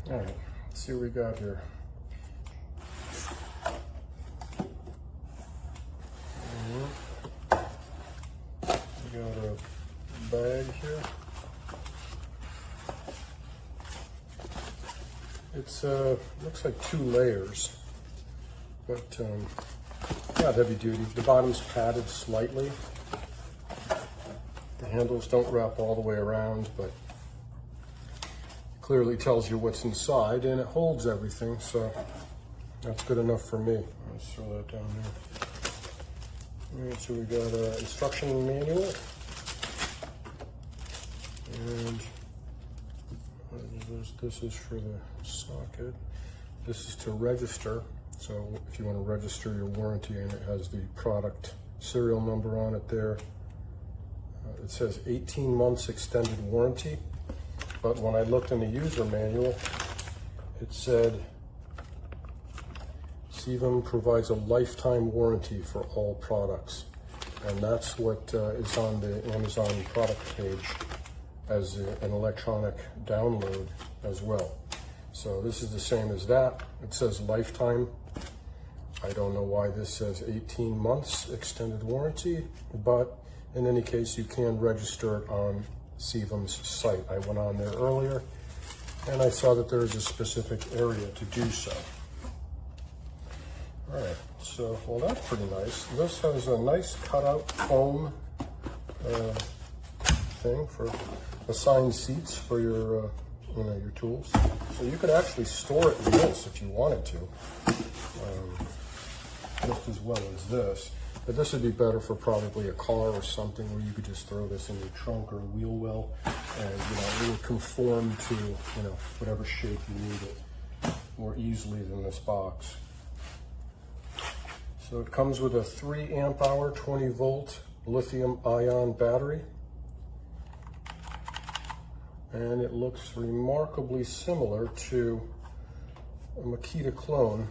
All right, let's see what we got here. We got a bag here. It's looks like 2 layers, but not heavy duty. The bottom's padded slightly. The handles don't wrap all the way around, but clearly tells you what's inside, and it holds everything, so that's good enough for me. Let's throw that down here. All right, so we got an instruction manual, and this is for the socket. This is to register, so if you want to register your warranty, and it has the product serial number on it there. It says 18 months extended warranty. But when I looked in the user manual, it said SEYVUM provides a lifetime warranty for all products. And that's what is on the Amazon product page as an electronic download as well. So this is the same as that. It says lifetime. I don't know why this says 18 months extended warranty, but in any case, you can register it on SEYVUM's site. I went on there earlier and I saw that there's a specific area to do so. All right, so, well, that's pretty nice. This has a nice cutout foam thing for assigned seats for your, your tools. So you could actually store it in this if you wanted to, just as well as this. But this would be better for probably a car or something where you could just throw this in your trunk or a wheel well, and it will conform to whatever shape you need it more easily than this box. So it comes with a 3 amp hour, 20 volt lithium ion battery, and it looks remarkably similar to a Makita clone.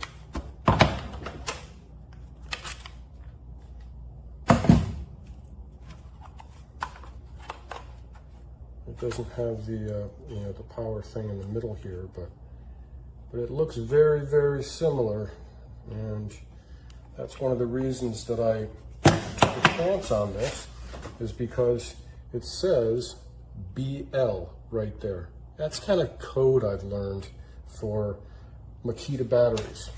It doesn't have the the power thing in the middle here, but it looks very, very similar, and that's one of the reasons that I took a chance on this, is because it says BL right there. That's kind of code I've learned for Makita batteries.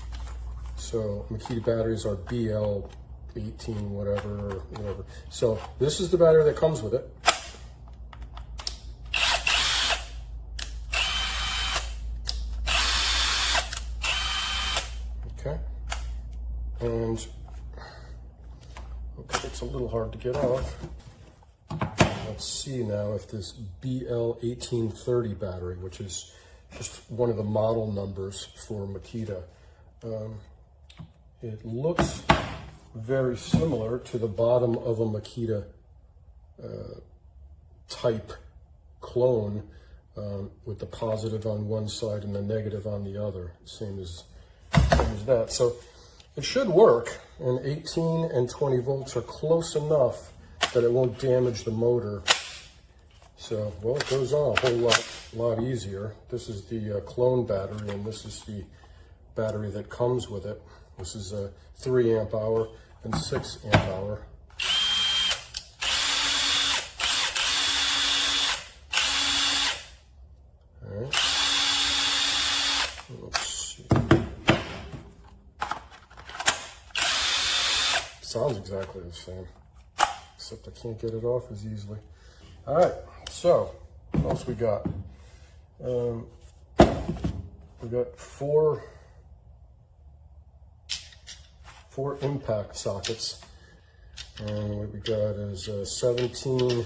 So Makita batteries are BL 18 whatever or whatever. So this is the battery that comes with it. Okay, and okay, it's a little hard to get off. Let's see now if this BL1830 battery, which is just one of the model numbers for Makita, it looks very similar to the bottom of a Makita type clone, with the positive on one side and the negative on the other, same as that. So it should work, and 18 and 20 volts are close enough that it won't damage the motor. So, well, it goes on a whole lot easier. This is the clone battery, and this is the battery that comes with it. This is a 3 amp hour and 6 amp hour. All right. Let's see. Sounds exactly the same, except I can't get it off as easily. All right, so what else we got? We got four impact sockets, and what we got is 17,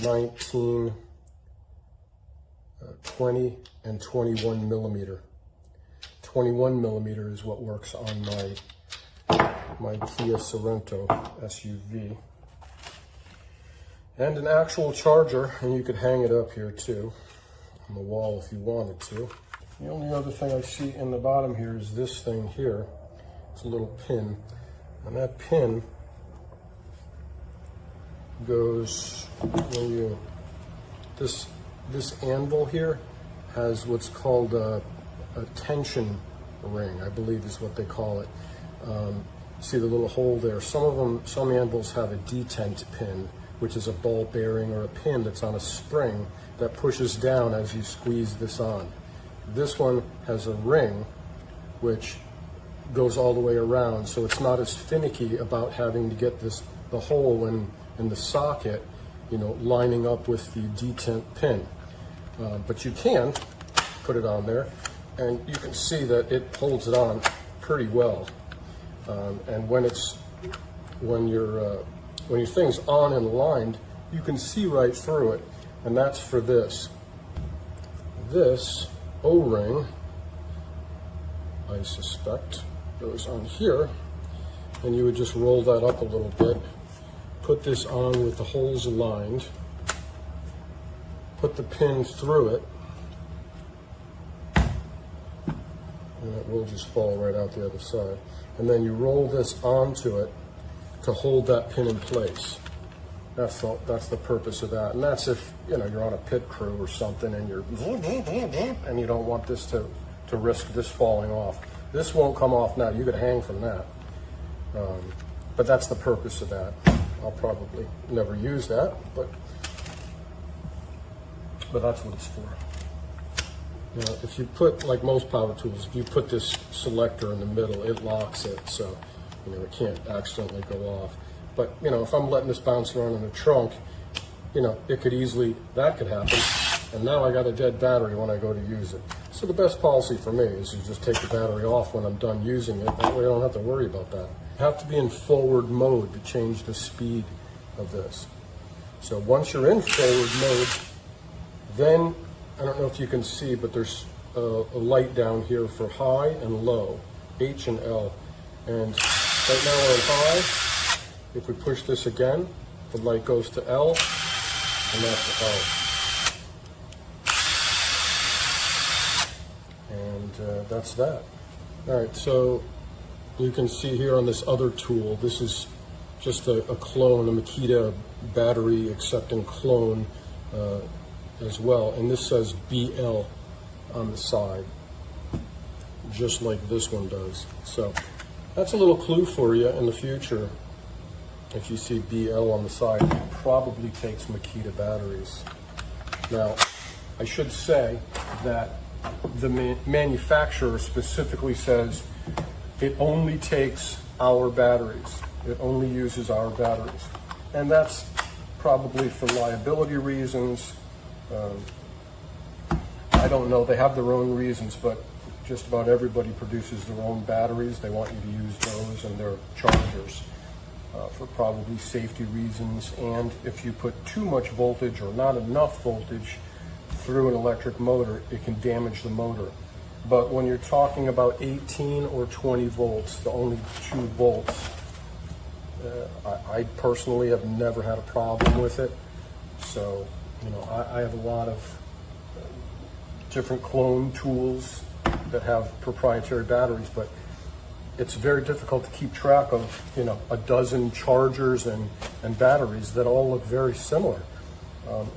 19, 20, and 21 millimeter. 21 millimeter is what works on my Kia Sorento SUV. And an actual charger, and you could hang it up here too, on the wall if you wanted to. The only other thing I see in the bottom here is this thing here. It's a little pin, and that pin goes when you, this anvil here has what's called a tension ring, I believe is what they call it. See the little hole there? Some anvils have a detent pin, which is a ball bearing or a pin that's on a spring that pushes down as you squeeze this on. This one has a ring which goes all the way around, so it's not as finicky about having to get the hole in the socket, lining up with the detent pin. But you can put it on there, and you can see that it holds it on pretty well. And when your thing's on and lined, you can see right through it, and that's for this. This O-ring, I suspect, goes on here, and you would just roll that up a little bit, put this on with the holes aligned, put the pin through it, and it will just fall right out the other side. And then you roll this onto it to hold that pin in place. That's the purpose of that. And that's if you're on a pit crew or something and you don't want this to risk this falling off. This won't come off now. You could hang from that. But that's the purpose of that. I'll probably never use that, but that's what it's for. If you put, like most power tools, if you put this selector in the middle, it locks it, so it can't accidentally go off. But if I'm letting this bounce around in the trunk, it could easily, that could happen, and now I got a dead battery when I go to use it. So the best policy for me is to just take the battery off when I'm done using it. That way I don't have to worry about that. You have to be in forward mode to change the speed of this. So once you're in forward mode, then I don't know if you can see, but there's a light down here for high and low, H and L. And right now we're on high. If we push this again, the light goes to L, and that's L. And that's that. All right, so you can see here on this other tool, this is just a clone, a Makita battery accepting clone as well, and this says BL on the side, just like this one does. So that's a little clue for you in the future. If you see BL on the side, it probably takes Makita batteries. Now, I should say that the manufacturer specifically says it only takes our batteries. It only uses our batteries. And that's probably for liability reasons. I don't know, they have their own reasons, but just about everybody produces their own batteries. They want you to use those and their chargers for probably safety reasons. And if you put too much voltage or not enough voltage through an electric motor, it can damage the motor. But when you're talking about 18 or 20 volts, the only 2 volts, I personally have never had a problem with it. So, I have a lot of different clone tools that have proprietary batteries, but it's very difficult to keep track of, a dozen chargers and batteries that all look very similar.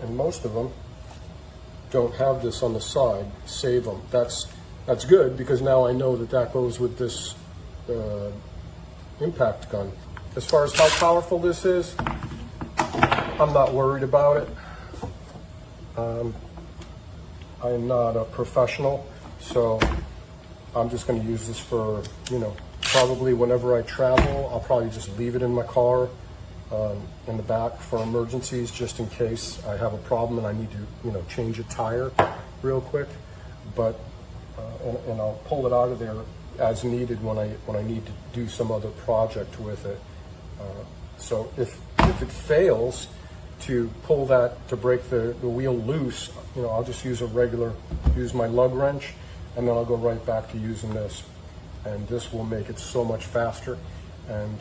And most of them don't have this on the side. SEYVUM. That's good, because now I know that goes with this impact gun. As far as how powerful this is, I'm not worried about it. I'm not a professional, so I'm just going to use this for, probably whenever I travel. I'll probably just leave it in my car in the back for emergencies, just in case I have a problem and I need to, change a tire real quick. But and I'll pull it out of there as needed when I need to do some other project with it. So if it fails to pull that, to break the wheel loose, I'll just use my lug wrench, and then I'll go right back to using this. And this will make it so much faster. And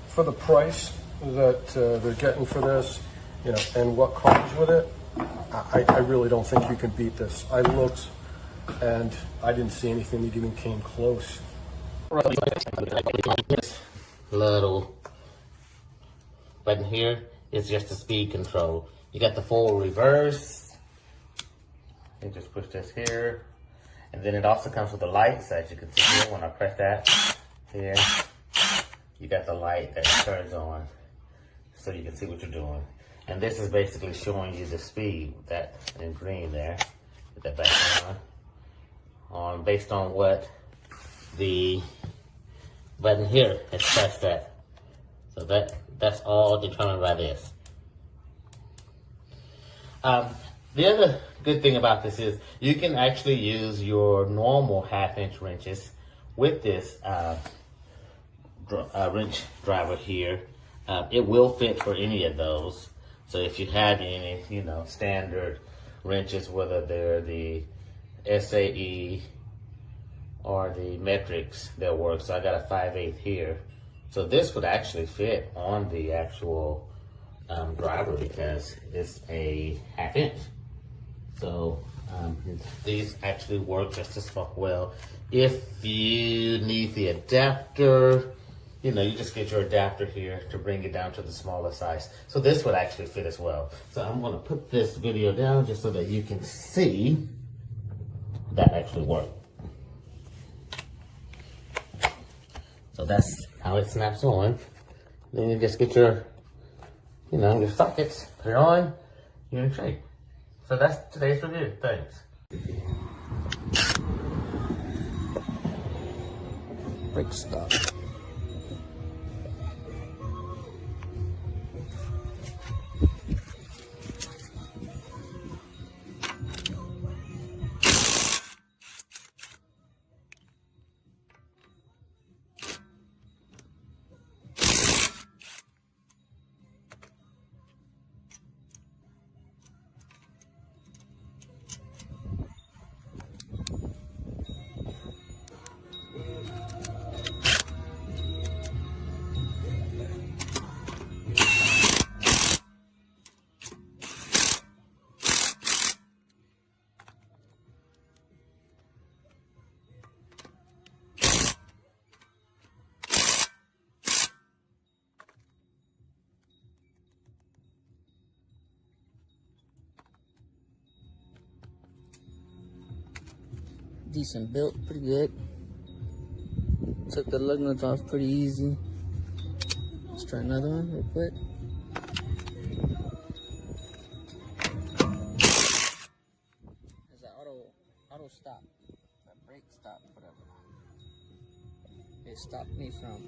for the price that they're getting for this, and what comes with it, I really don't think you can beat this. I looked, and I didn't see anything that even came close. Little button here is just the speed control. You got the full reverse, You just push this here. And then it also comes with the lights, as you can see here. When I press that here, you got the light that turns on so you can see what you're doing. And this is basically showing you the speed, that in green there, with that back on based on what the button here is pressed at. So that's all determined by this. The other good thing about this is you can actually use your normal 1/2-inch wrenches with this wrench driver here. It will fit for any of those. So if you have any, standard wrenches, whether they're the SAE or the metrics, they'll work. So I got a 5/8 here. So this would actually fit on the actual driver because it's a 1/2 inch. So these actually work just as well. If you need the adapter, you just get your adapter here to bring it down to the smaller size. So this would actually fit as well. So I'm gonna put this video down just so that you can see that actually works. So that's how it snaps on. Then you just get your, your sockets, put it on, you're in shape. So that's today's review. Thanks. Brake stop. Decent built, pretty good. Took the lug nuts off pretty easy. Let's try another one real quick. There's that auto stop, that brake stop, whatever. It stopped me from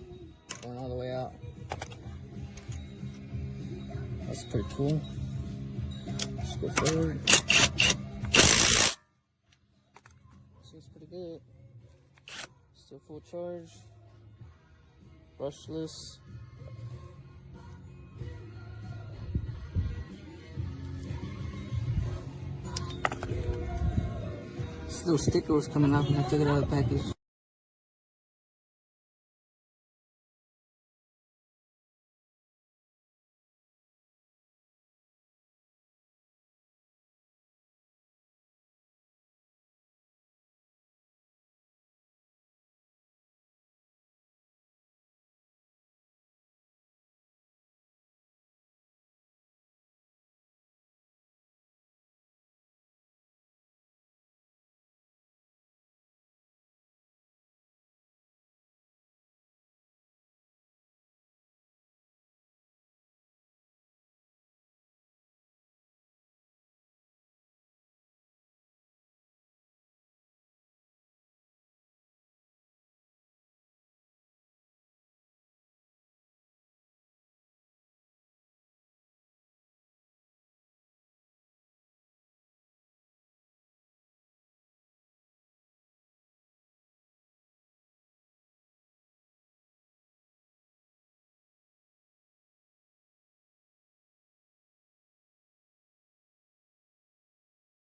going all the way out. That's pretty cool. Let's go forward. Seems pretty good. Still full charge. Brushless. This little sticker was coming out when I took it out of the package.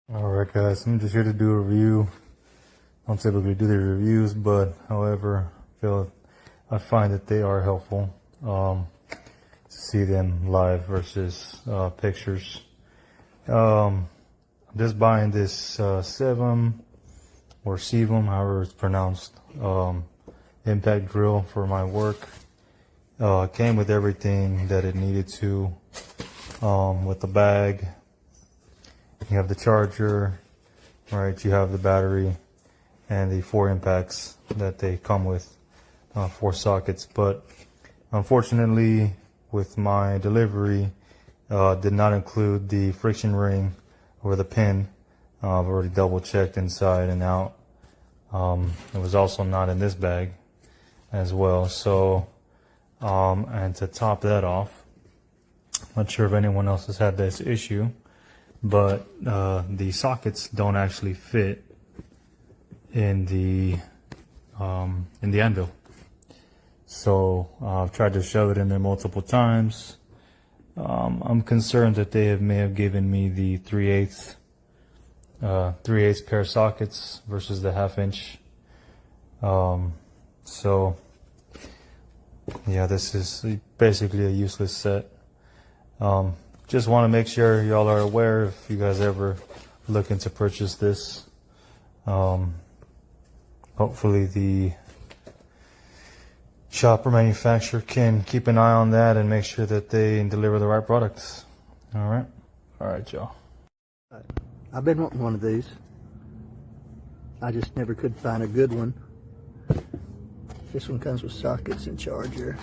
Alright guys, I'm just here to do a review. I don't typically do the reviews, but however, I find that they are helpful to see them live versus pictures. I'm just buying this SEYVUM or SEYVUM, however it's pronounced, impact drill for my work. It came with everything that it needed to, with the bag. You have the charger, right? You have the battery and the 4 impacts that they come with, 4 sockets. But unfortunately, with my delivery, did not include the friction ring or the pin. I've already double checked inside and out. It was also not in this bag as well. So, and to top that off, not sure if anyone else has had this issue, but the sockets don't actually fit in the anvil. So I've tried to shove it in there multiple times. I'm concerned that they may have given me the 3/8 pair sockets versus the 1/2 inch. So yeah, this is basically a useless set. Just want to make sure y'all are aware if you guys ever looking to purchase this. Hopefully the shop or manufacturer can keep an eye on that and make sure that they deliver the right products. All right, y'all. I've been wanting one of these. I just never could find a good one. This one comes with sockets and charger.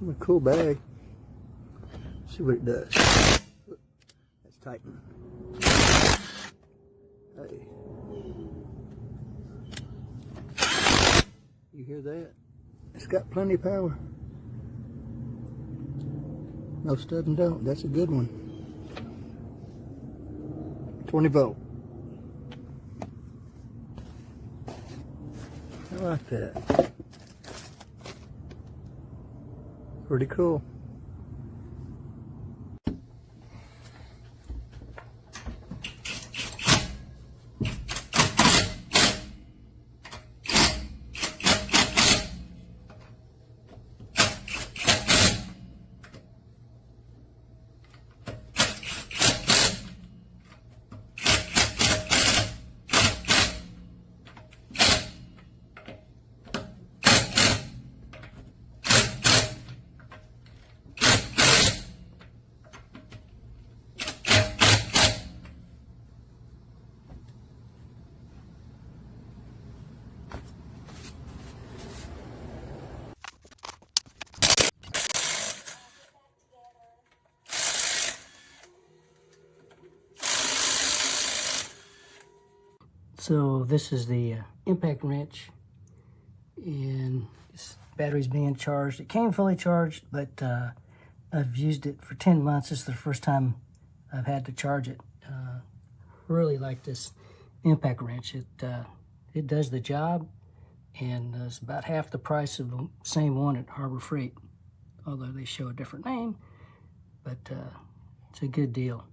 A cool bag. See what it does. Let's tighten. Hey. You hear that? It's got plenty of power. Most of them don't. That's a good one. 20 volt. I like that. Pretty cool. So this is the impact wrench, and this battery's being charged. It came fully charged, but I've used it for 10 months. This is the first time I've had to charge it. Really like this impact wrench. It does the job, and it's about half the price of the same one at Harbor Freight, although they show a different name, but it's a good deal.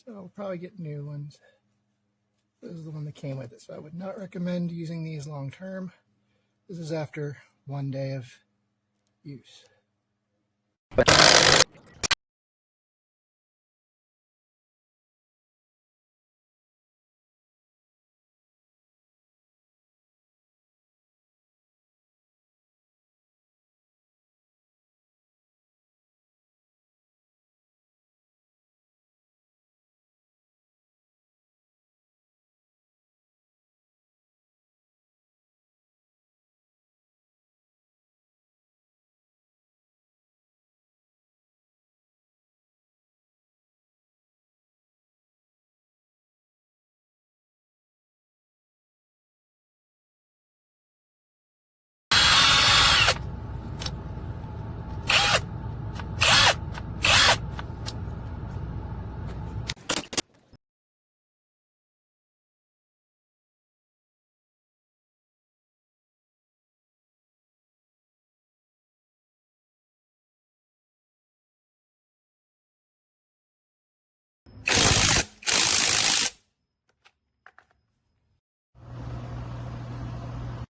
So I'll probably get new ones. This is the one that came with it, so I would not recommend using these long term. This is after 1 day of use.